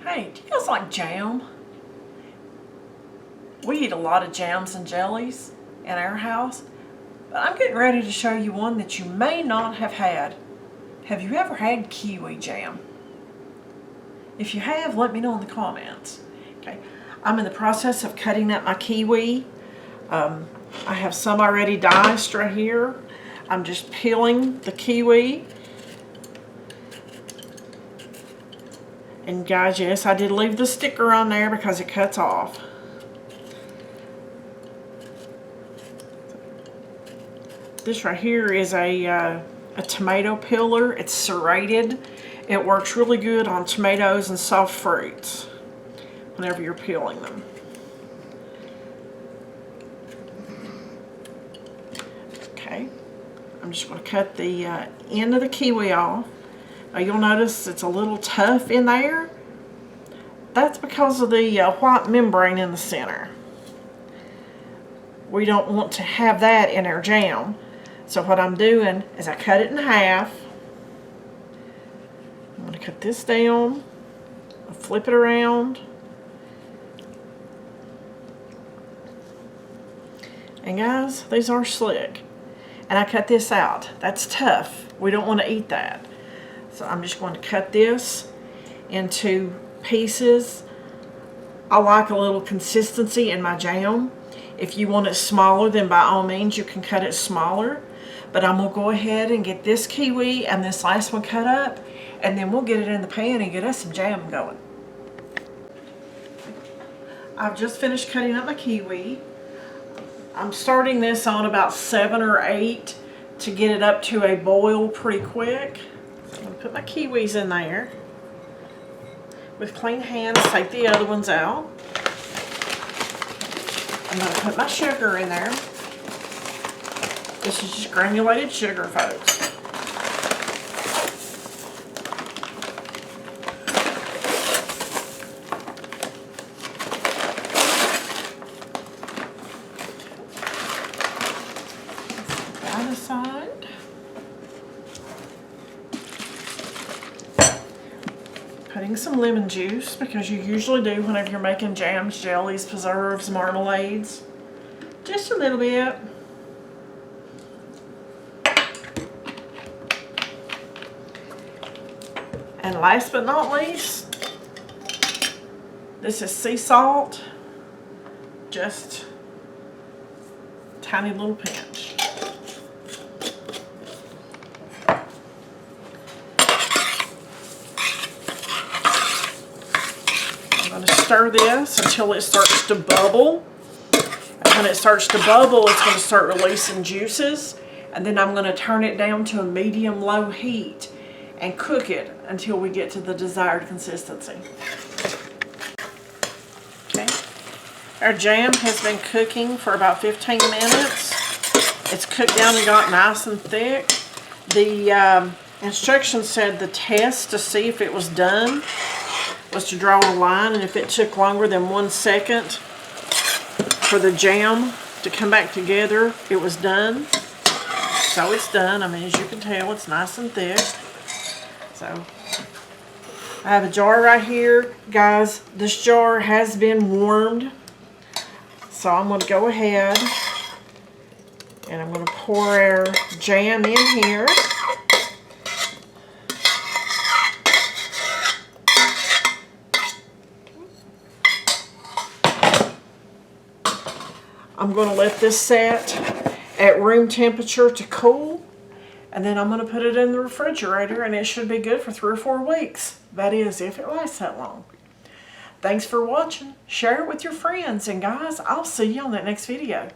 Hey, do you guys like jam? We eat a lot of jams and jellies in our house, but I'm getting ready to show you one that you may not have had. Have you ever had kiwi jam? If you have, let me know in the comments. Okay, I'm in the process of cutting up my kiwi. I have some already diced right here. I'm just peeling the kiwi. And guys, yes, I did leave the sticker on there because it cuts off. This right here is a tomato peeler. It's serrated. It works really good on tomatoes and soft fruits whenever you're peeling them. Okay, I'm just going to cut the end of the kiwi off. Now you'll notice it's a little tough in there. That's because of the white membrane in the center. We don't want to have that in our jam. So what I'm doing is I cut it in half. I'm going to cut this down, I'll flip it around, and guys, these are slick. And I cut this out. That's tough. We don't want to eat that. So I'm just going to cut this into pieces. I like a little consistency in my jam. If you want it smaller, then by all means you can cut it smaller. But I'm going to go ahead and get this kiwi and this last one cut up, and then we'll get it in the pan and get us some jam going. I've just finished cutting up my kiwi. I'm starting this on about 7 or 8 to get it up to a boil pretty quick. I'm going to put my kiwis in there with clean hands, take the other ones out. I'm going to put my sugar in there. This is just granulated sugar, folks. That aside. Putting some lemon juice, because you usually do whenever you're making jams, jellies, preserves, marmalades. Just a little bit. And last but not least, this is sea salt. Just a tiny little pinch. I'm going to stir this until it starts to bubble. And when it starts to bubble, it's going to start releasing juices. And then I'm going to turn it down to a medium-low heat and cook it until we get to the desired consistency. Okay. Our jam has been cooking for about 15 minutes. It's cooked down and got nice and thick. The instructions said the test to see if it was done was to draw a line, and if it took longer than 1 second for the jam to come back together, it was done. So it's done. I mean, as you can tell, it's nice and thick. So I have a jar right here. Guys, this jar has been warmed. So I'm going to go ahead and I'm going to pour our jam in here. I'm going to let this set at room temperature to cool. And then I'm going to put it in the refrigerator, and it should be good for 3 or 4 weeks. That is, if it lasts that long. Thanks for watching. Share it with your friends. And guys, I'll see you on that next video.